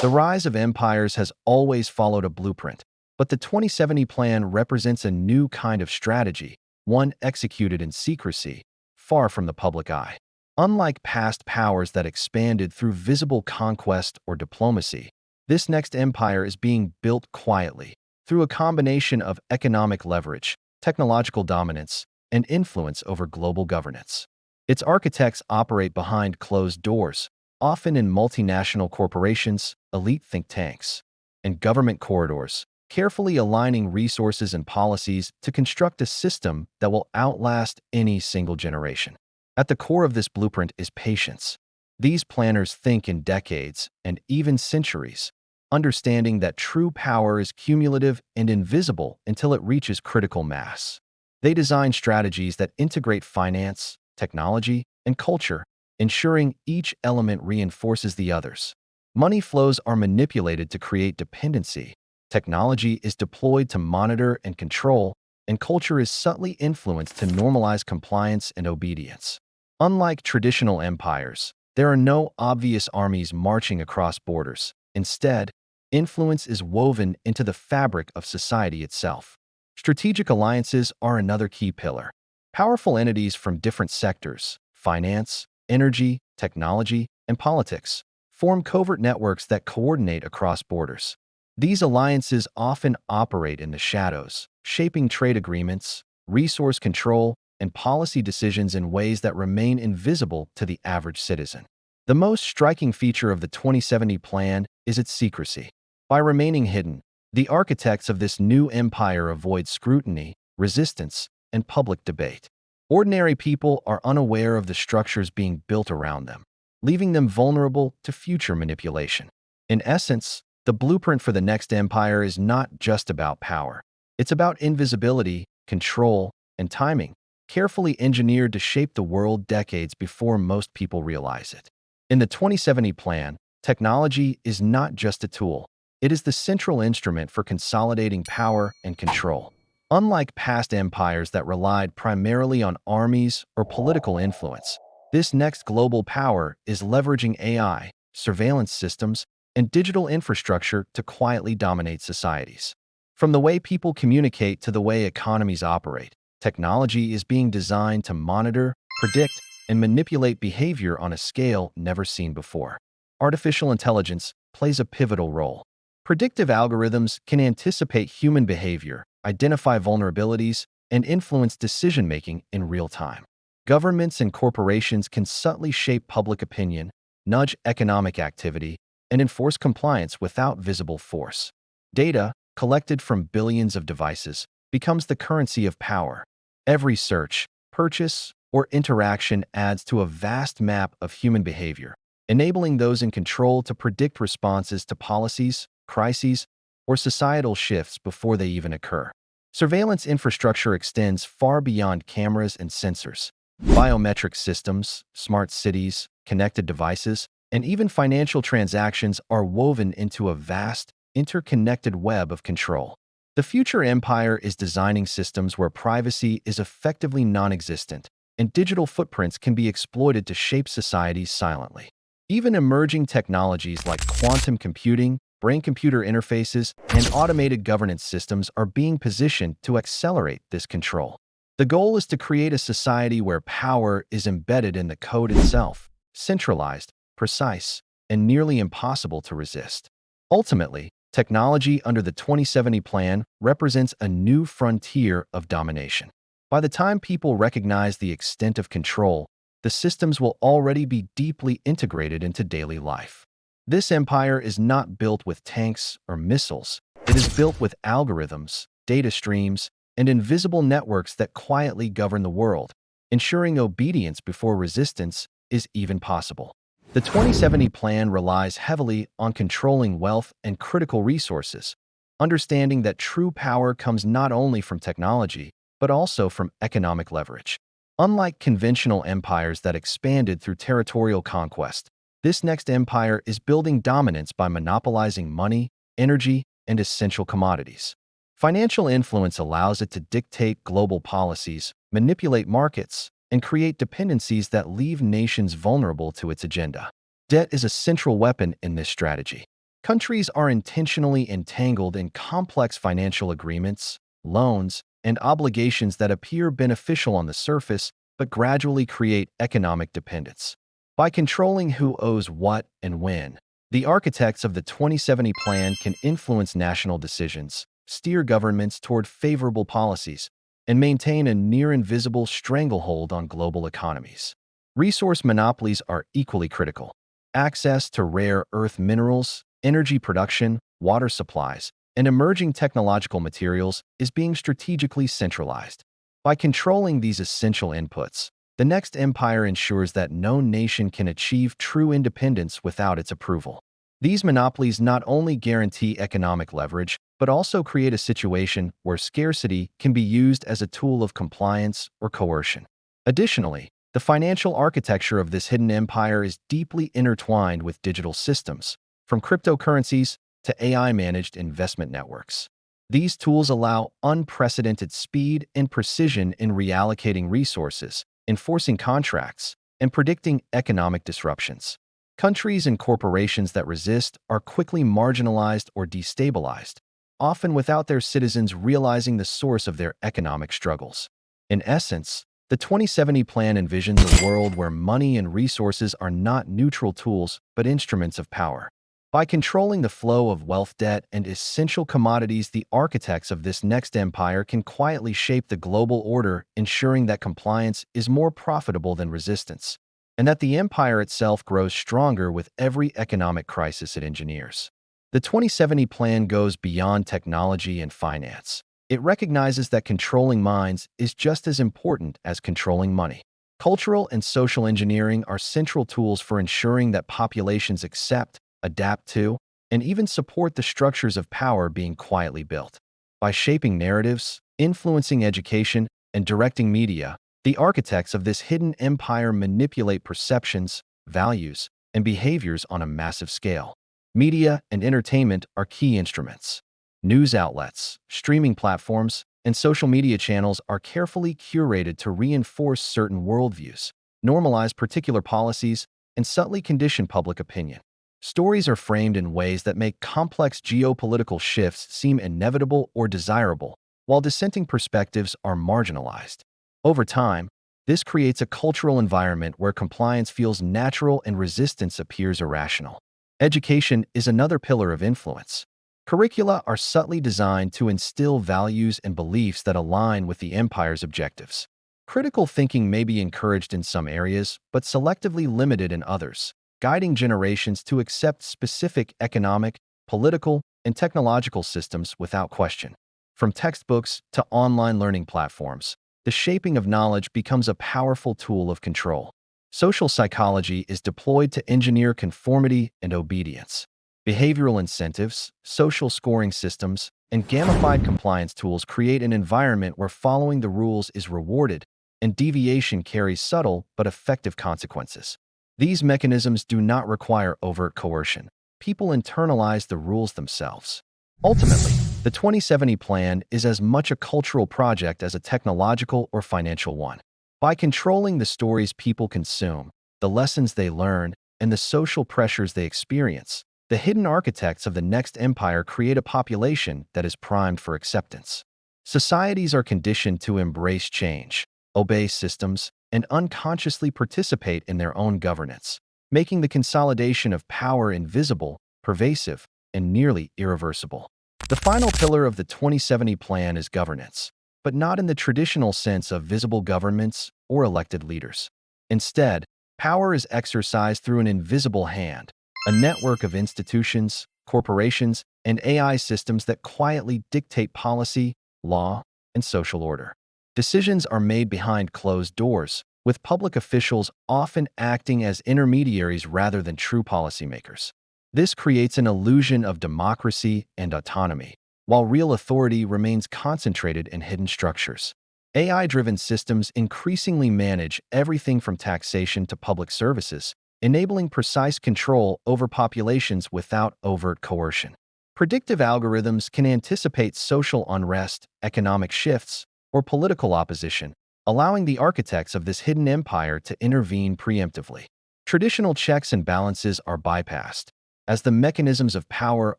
The rise of empires has always followed a blueprint, but the 2070 plan represents a new kind of strategy, one executed in secrecy, far from the public eye. Unlike past powers that expanded through visible conquest or diplomacy, this next empire is being built quietly, through a combination of economic leverage, technological dominance, and influence over global governance. Its architects operate behind closed doors, often in multinational corporations, elite think tanks, and government corridors, carefully aligning resources and policies to construct a system that will outlast any single generation. At the core of this blueprint is patience. These planners think in decades and even centuries, understanding that true power is cumulative and invisible until it reaches critical mass. They design strategies that integrate finance, technology, and culture, ensuring each element reinforces the others. Money flows are manipulated to create dependency, technology is deployed to monitor and control, and culture is subtly influenced to normalize compliance and obedience. Unlike traditional empires, there are no obvious armies marching across borders. Instead, influence is woven into the fabric of society itself. Strategic alliances are another key pillar. Powerful entities from different sectors, finance, energy, technology, and politics, form covert networks that coordinate across borders. These alliances often operate in the shadows, shaping trade agreements, resource control, and policy decisions in ways that remain invisible to the average citizen. The most striking feature of the 2070 plan is its secrecy. By remaining hidden, the architects of this new empire avoid scrutiny, resistance, and public debate. Ordinary people are unaware of the structures being built around them, leaving them vulnerable to future manipulation. In essence, the blueprint for the next empire is not just about power. It's about invisibility, control, and timing, carefully engineered to shape the world decades before most people realize it. In the 2070 plan, technology is not just a tool. It is the central instrument for consolidating power and control. Unlike past empires that relied primarily on armies or political influence, this next global power is leveraging AI, surveillance systems, and digital infrastructure to quietly dominate societies. From the way people communicate to the way economies operate, technology is being designed to monitor, predict, and manipulate behavior on a scale never seen before. Artificial intelligence plays a pivotal role. Predictive algorithms can anticipate human behavior, identify vulnerabilities, and influence decision-making in real time. Governments and corporations can subtly shape public opinion, nudge economic activity, and enforce compliance without visible force. Data, collected from billions of devices, becomes the currency of power. Every search, purchase, or interaction adds to a vast map of human behavior, enabling those in control to predict responses to policies, crises, or societal shifts before they even occur. Surveillance infrastructure extends far beyond cameras and sensors. Biometric systems, smart cities, connected devices, and even financial transactions are woven into a vast, interconnected web of control. The future empire is designing systems where privacy is effectively non-existent, and digital footprints can be exploited to shape societies silently. Even emerging technologies like quantum computing, brain-computer interfaces, and automated governance systems are being positioned to accelerate this control. The goal is to create a society where power is embedded in the code itself, centralized, precise, and nearly impossible to resist. Ultimately, technology under the 2070 plan represents a new frontier of domination. By the time people recognize the extent of control, the systems will already be deeply integrated into daily life. This empire is not built with tanks or missiles. It is built with algorithms, data streams, and invisible networks that quietly govern the world, ensuring obedience before resistance is even possible. The 2070 plan relies heavily on controlling wealth and critical resources, understanding that true power comes not only from technology, but also from economic leverage. Unlike conventional empires that expanded through territorial conquest, this next empire is building dominance by monopolizing money, energy, and essential commodities. Financial influence allows it to dictate global policies, manipulate markets, and create dependencies that leave nations vulnerable to its agenda. Debt is a central weapon in this strategy. Countries are intentionally entangled in complex financial agreements, loans, and obligations that appear beneficial on the surface but gradually create economic dependence. By controlling who owes what and when, the architects of the 2070 Plan can influence national decisions, steer governments toward favorable policies, and maintain a near-invisible stranglehold on global economies. Resource monopolies are equally critical. Access to rare earth minerals, energy production, water supplies, and emerging technological materials is being strategically centralized. By controlling these essential inputs, the next empire ensures that no nation can achieve true independence without its approval. These monopolies not only guarantee economic leverage, but also create a situation where scarcity can be used as a tool of compliance or coercion. Additionally, the financial architecture of this hidden empire is deeply intertwined with digital systems, from cryptocurrencies to AI-managed investment networks. These tools allow unprecedented speed and precision in reallocating resources, enforcing contracts, and predicting economic disruptions. Countries and corporations that resist are quickly marginalized or destabilized, often without their citizens realizing the source of their economic struggles. In essence, the 2070 Plan envisions a world where money and resources are not neutral tools but instruments of power. By controlling the flow of wealth, debt, and essential commodities, the architects of this next empire can quietly shape the global order, ensuring that compliance is more profitable than resistance, and that the empire itself grows stronger with every economic crisis it engineers. The 2070 Plan goes beyond technology and finance. It recognizes that controlling minds is just as important as controlling money. Cultural and social engineering are central tools for ensuring that populations accept, adapt to, and even support the structures of power being quietly built. By shaping narratives, influencing education, and directing media, the architects of this hidden empire manipulate perceptions, values, and behaviors on a massive scale. Media and entertainment are key instruments. News outlets, streaming platforms, and social media channels are carefully curated to reinforce certain worldviews, normalize particular policies, and subtly condition public opinion. Stories are framed in ways that make complex geopolitical shifts seem inevitable or desirable, while dissenting perspectives are marginalized. Over time, this creates a cultural environment where compliance feels natural and resistance appears irrational. Education is another pillar of influence. Curricula are subtly designed to instill values and beliefs that align with the empire's objectives. Critical thinking may be encouraged in some areas, but selectively limited in others, guiding generations to accept specific economic, political, and technological systems without question. From textbooks to online learning platforms, the shaping of knowledge becomes a powerful tool of control. Social psychology is deployed to engineer conformity and obedience. Behavioral incentives, social scoring systems, and gamified compliance tools create an environment where following the rules is rewarded and deviation carries subtle but effective consequences. These mechanisms do not require overt coercion. People internalize the rules themselves. Ultimately, the 2070 Plan is as much a cultural project as a technological or financial one. By controlling the stories people consume, the lessons they learn, and the social pressures they experience, the hidden architects of the next empire create a population that is primed for acceptance. Societies are conditioned to embrace change, obey systems, and unconsciously participate in their own governance, making the consolidation of power invisible, pervasive, and nearly irreversible. The final pillar of the 2070 Plan is governance, but not in the traditional sense of visible governments or elected leaders. Instead, power is exercised through an invisible hand, a network of institutions, corporations, and AI systems that quietly dictate policy, law, and social order. Decisions are made behind closed doors, with public officials often acting as intermediaries rather than true policymakers. This creates an illusion of democracy and autonomy, while real authority remains concentrated in hidden structures. AI-driven systems increasingly manage everything from taxation to public services, enabling precise control over populations without overt coercion. Predictive algorithms can anticipate social unrest, economic shifts, or political opposition, allowing the architects of this hidden empire to intervene preemptively. Traditional checks and balances are bypassed. as the mechanisms of power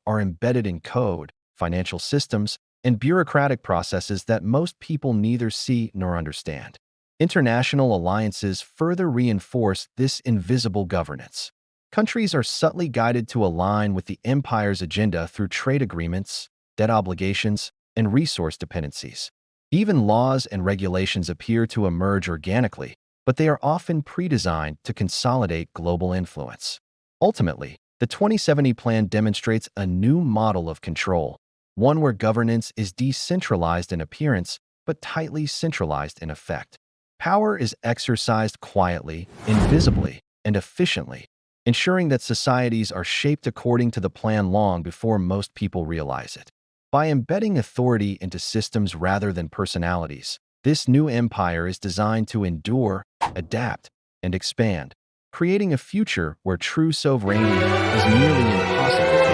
are embedded in code, financial systems, and bureaucratic processes that most people neither see nor understand. International alliances further reinforce this invisible governance. Countries are subtly guided to align with the empire's agenda through trade agreements, debt obligations, and resource dependencies. Even laws and regulations appear to emerge organically, but they are often pre-designed to consolidate global influence. Ultimately, the 2070 plan demonstrates a new model of control, one where governance is decentralized in appearance but tightly centralized in effect. Power is exercised quietly, invisibly, and efficiently, ensuring that societies are shaped according to the plan long before most people realize it. By embedding authority into systems rather than personalities, this new empire is designed to endure, adapt, and expand, creating a future where true sovereignty is nearly impossible